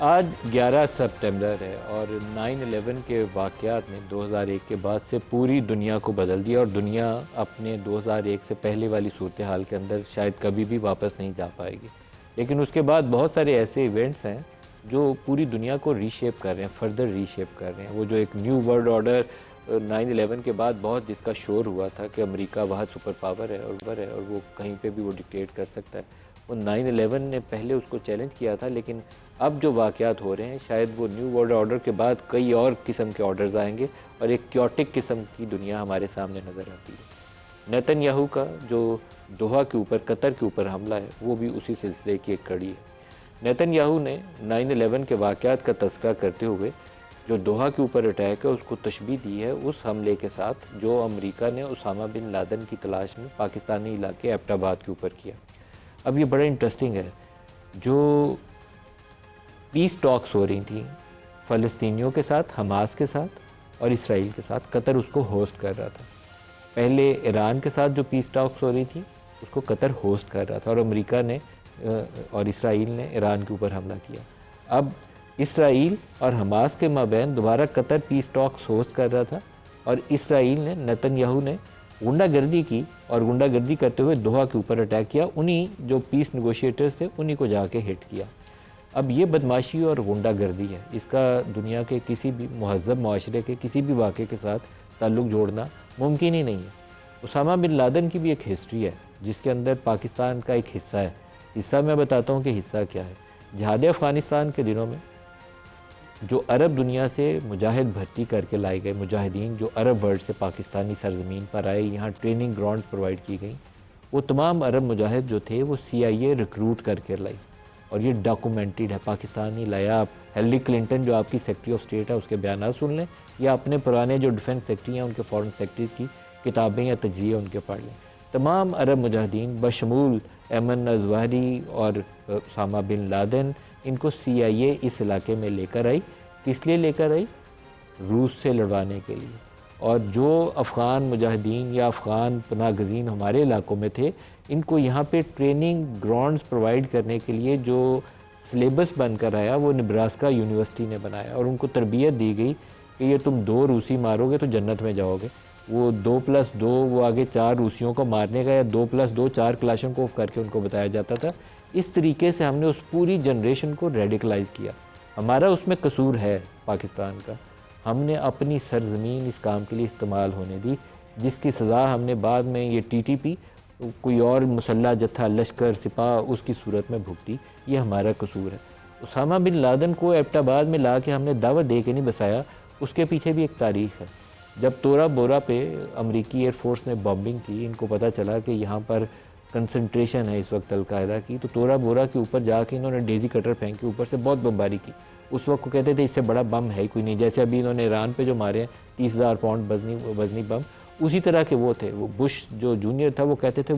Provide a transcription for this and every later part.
آج 11 سپتمبر ہے اور 9/11 کے واقعات نے 2001 کے بعد سے پوری دنیا کو بدل دیا اور دنیا اپنے 2001 سے پہلے والی صورتحال کے اندر شاید کبھی بھی واپس نہیں جا پائے گی. لیکن اس کے بعد بہت سارے ایسے ایونٹس ہیں جو پوری دنیا کو ری شیپ کر رہے ہیں, فردر ری شیپ کر رہے ہیں. وہ جو ایک نیو ورلڈ آرڈر 9/11 کے بعد بہت جس کا شور ہوا تھا کہ امریکہ واحد سپر پاور ہے اور وہ کہیں پہ بھی وہ ڈکٹیٹ کر سکتا ہے, وہ 9/11 نے پہلے اس کو چیلنج کیا تھا. لیکن اب جو واقعات ہو رہے ہیں شاید وہ نیو ورلڈ آرڈر کے بعد کئی اور قسم کے آرڈرز آئیں گے اور ایک کیوٹک قسم کی دنیا ہمارے سامنے نظر آتی ہے. نیتن یاہو کا جو دوحہ کے اوپر, قطر کے اوپر حملہ ہے, وہ بھی اسی سلسلے کی ایک کڑی ہے. نیتن یاہو نے 9/11 کے واقعات کا تذکرہ کرتے ہوئے جو دوحہ کے اوپر اٹیک ہے اس کو تشبیہ دی ہے اس حملے کے ساتھ جو امریکہ نے اسامہ بن لادن کی تلاش میں پاکستانی علاقے ایبٹ آباد کے اوپر کیا. اب یہ بڑا انٹرسٹنگ ہے, جو پیس ٹاکس ہو رہی تھیں فلسطینیوں کے ساتھ, حماس کے ساتھ اور اسرائیل کے ساتھ, قطر اس کو ہوسٹ کر رہا تھا. پہلے ایران کے ساتھ جو پیس ٹاکس ہو رہی تھی اس کو قطر ہوسٹ کر رہا تھا اور امریکہ نے اور اسرائیل نے ایران کے اوپر حملہ کیا. اب اسرائیل اور حماس کے مابین دوبارہ قطر پیس ٹاکس ہوسٹ کر رہا تھا اور اسرائیل نے, نیتن یاہو نے غنڈہ گردی کی اور غنڈہ گردی کرتے ہوئے دوحہ کے اوپر اٹیک کیا. انہی جو پیس نیگوشیٹرز تھے انہی کو جا کے ہٹ کیا. اب یہ بدماشی اور غنڈہ گردی ہے, اس کا دنیا کے کسی بھی مہذب معاشرے کے کسی بھی واقعے کے ساتھ تعلق جوڑنا ممکن ہی نہیں ہے. اسامہ بن لادن کی بھی ایک ہسٹری ہے جس کے اندر پاکستان کا ایک حصہ ہے. حصہ میں بتاتا ہوں کہ حصہ کیا ہے. جہاد افغانستان کے دنوں میں جو عرب دنیا سے مجاہد بھرتی کر کے لائے گئے مجاہدین, جو عرب ورلڈ سے پاکستانی سرزمین پر آئے, یہاں ٹریننگ گراؤنڈز پرووائڈ کی گئیں, وہ تمام عرب مجاہد جو تھے وہ CIA ریکروٹ کر کے لائی اور یہ ڈاکومنٹڈ ہے. پاکستانی لایا. آپ ہیلری کلنٹن جو آپ کی سیکرٹری آف اسٹیٹ ہے اس کے بیانات سن لیں یا اپنے پرانے جو ڈیفنس سیکرٹری ہیں ان کے فورن سیکرٹریز کی کتابیں یا تجزیے ان کے پڑھ لیں. تمام عرب مجاہدین بشمول ایمن الظواہری اور اسامہ بن لادن, ان کو CIA اس علاقے میں لے کر آئی. کس لیے لے کر آئی؟ روس سے لڑوانے کے لیے. اور جو افغان مجاہدین یا افغان پناہ گزین ہمارے علاقوں میں تھے, ان کو یہاں پہ ٹریننگ گراؤنڈز پرووائڈ کرنے کے لیے جو سلیبس بن کر آیا وہ نبراسکا یونیورسٹی نے بنایا اور ان کو تربیت دی گئی کہ یہ تم 2 روسی مارو گے تو جنت میں جاؤ گے. وہ 2+2 وہ آگے 4 روسیوں کو مارنے کا یا 2+2 4 کلاشنکوف کر کے ان کو بتایا جاتا تھا. اس طریقے سے ہم نے اس پوری جنریشن کو ریڈیکلائز کیا. ہمارا اس میں قصور ہے پاکستان کا. ہم نے اپنی سرزمین اس کام کے لیے استعمال ہونے دی, جس کی سزا ہم نے بعد میں یہ TTP کوئی اور مسلح جتھا لشکر سپاہ اس کی صورت میں بھگتی. یہ ہمارا قصور ہے. اسامہ بن لادن کو ایبٹ آباد میں لا کے ہم نے دعوت دے کے نہیں بسایا, اس کے پیچھے بھی ایک تاریخ ہے. جب تورا بورا پہ امریکی ایئر فورس نے بمبنگ کی, ان کو پتہ چلا کہ یہاں پر کنسنٹریشن ہے اس وقت القاعدہ کی, تو تورا بورا کے اوپر جا کے انہوں نے ڈیزی کٹر پھینک کے اوپر سے بہت بمباری کی. اس وقت کو کہتے تھے اس سے بڑا بم ہے کوئی نہیں, جیسے ابھی انہوں نے ایران پہ جو مارے ہیں 30,000 پاؤنڈ وزنی بم, اسی طرح کے وہ تھے. وہ بش جو جونیئر تھا وہ کہتے تھے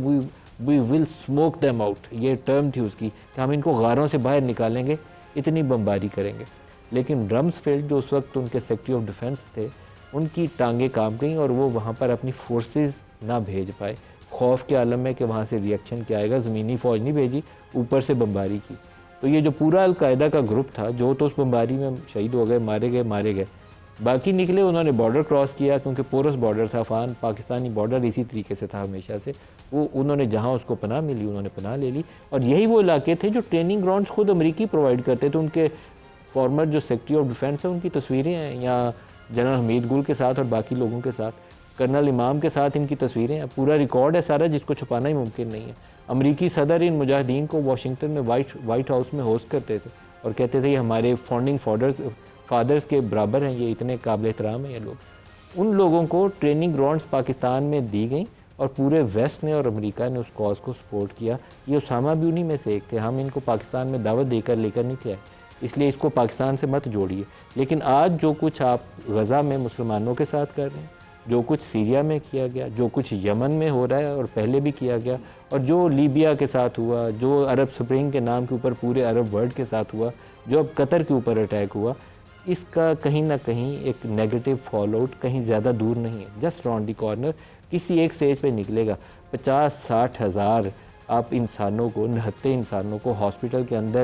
وی ول اسموک دیم آؤٹ, یہ ٹرم تھی اس کی کہ ہم ان کو غاروں سے باہر نکالیں گے, اتنی بمباری کریں گے. لیکن رمزفیلڈ جو اس وقت ان کے سیکرٹری آف ڈیفنس تھے, ان کی ٹانگیں کام گئیں اور وہ وہاں پر اپنی فورسز نہ بھیج پائے. خوف کے عالم میں کہ وہاں سے ریئیکشن کیا آئے گا, زمینی فوج نہیں بھیجی, اوپر سے بمباری کی. تو یہ جو پورا القاعدہ کا گروپ تھا جو تو اس بمباری میں شہید ہو گئے, مارے گئے. باقی نکلے انہوں نے بارڈر کراس کیا کیونکہ پورس بارڈر تھا. افغان پاکستانی بارڈر اسی طریقے سے تھا ہمیشہ سے. وہ انہوں نے جہاں اس کو پناہ ملی انہوں نے پناہ لے لی. اور یہی وہ علاقے تھے جو ٹریننگ گراؤنڈز خود امریکی پرووائڈ کرتے تھے. ان کے فارمر جو سیکرٹری آف ڈیفنس ہے ان کی تصویریں ہیں, یا جنرل حمید گل کے ساتھ اور باقی لوگوں کے ساتھ, کرنل امام کے ساتھ ان کی تصویریں ہیں. پورا ریکارڈ ہے سارا جس کو چھپانا ہی ممکن نہیں ہے. امریکی صدر ان مجاہدین کو واشنگٹن میں وائٹ ہاؤس میں ہوسٹ کرتے تھے اور کہتے تھے یہ ہمارے فاؤنڈنگ فادرز کے برابر ہیں, یہ اتنے قابل احترام ہیں یہ لوگ. ان لوگوں کو ٹریننگ گراؤنڈز پاکستان میں دی گئیں اور پورے ویسٹ نے اور امریکہ نے اس کاز کو سپورٹ کیا. یہ اسامہ بھی انہی میں سے ایک تھے. ہم ان کو پاکستان میں دعوت دے کر لے کر نہیں تھے آئے, اس لیے اس کو پاکستان سے مت جوڑیے. لیکن آج جو کچھ آپ غزہ میں مسلمانوں کے ساتھ کر رہے ہیں, جو کچھ سیریا میں کیا گیا, جو کچھ یمن میں ہو رہا ہے اور پہلے بھی کیا گیا, اور جو لیبیا کے ساتھ ہوا, جو عرب سپرنگ کے نام کے اوپر پورے عرب ورلڈ کے ساتھ ہوا, جو اب قطر کے اوپر اٹیک ہوا, اس کا کہیں نہ کہیں ایک نیگیٹو فال آؤٹ کہیں زیادہ دور نہیں ہے. جسٹ راؤنڈ دی کارنر کسی ایک سٹیج پہ نکلے گا. 50-60 ہزار آپ انسانوں کو, نہتے انسانوں کو ہاسپٹل کے اندر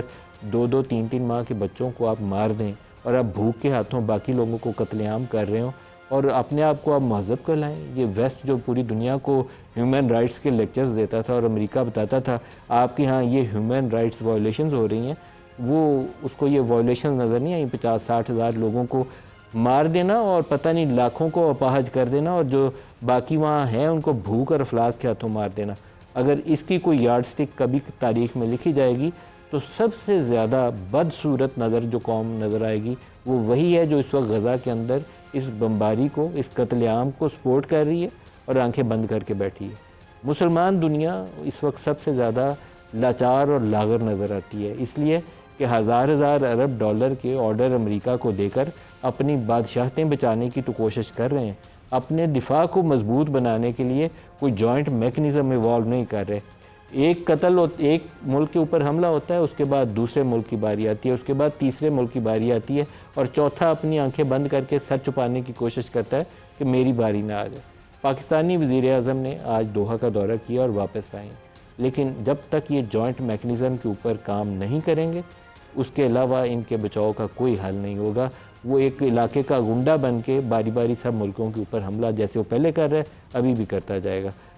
2-2 3-3 ماہ کے بچوں کو آپ مار دیں اور آپ بھوک کے ہاتھوں باقی لوگوں کو قتل عام کر رہے ہوں اور اپنے آپ کو آپ مہذب کر لائیں. یہ ویسٹ جو پوری دنیا کو ہیومن رائٹس کے لیکچرز دیتا تھا اور امریکہ بتاتا تھا آپ کے ہاں یہ ہیومن رائٹس وائلیشنز ہو رہی ہیں, وہ اس کو یہ وائلیشنز نظر نہیں آئیں. 50-60 ہزار لوگوں کو مار دینا اور پتہ نہیں لاکھوں کو اپاہج کر دینا اور جو باقی وہاں ہیں ان کو بھوک اور افلاس کے ہاتھوں مار دینا. اگر اس کی کوئی یارڈ سٹک کبھی تاریخ میں لکھی جائے گی تو سب سے زیادہ بدصورت نظر جو قوم نظر آئے گی وہ وہی ہے جو اس وقت غزہ کے اندر اس بمباری کو, اس قتل عام کو سپورٹ کر رہی ہے اور آنکھیں بند کر کے بیٹھی ہے. مسلمان دنیا اس وقت سب سے زیادہ لاچار اور لاغر نظر آتی ہے, اس لیے کہ ہزار ارب ڈالر کے آرڈر امریکہ کو دے کر اپنی بادشاہتیں بچانے کی تو کوشش کر رہے ہیں, اپنے دفاع کو مضبوط بنانے کے لیے کوئی جوائنٹ میکنزم ایوالو نہیں کر رہے. ایک ملک کے اوپر حملہ ہوتا ہے, اس کے بعد دوسرے ملک کی باری آتی ہے, اس کے بعد تیسرے ملک کی باری آتی ہے اور چوتھا اپنی آنکھیں بند کر کے سر چھپانے کی کوشش کرتا ہے کہ میری باری نہ آ جائے. پاکستانی وزیر اعظم نے آج دوحہ کا دورہ کیا اور واپس آئے, لیکن جب تک یہ جوائنٹ میکنزم کے اوپر کام نہیں کریں گے اس کے علاوہ ان کے بچاؤ کا کوئی حل نہیں ہوگا. وہ ایک علاقے کا گنڈا بن کے باری باری سب ملکوں کے اوپر حملہ جیسے وہ پہلے کر رہے ابھی بھی کرتا جائے گا.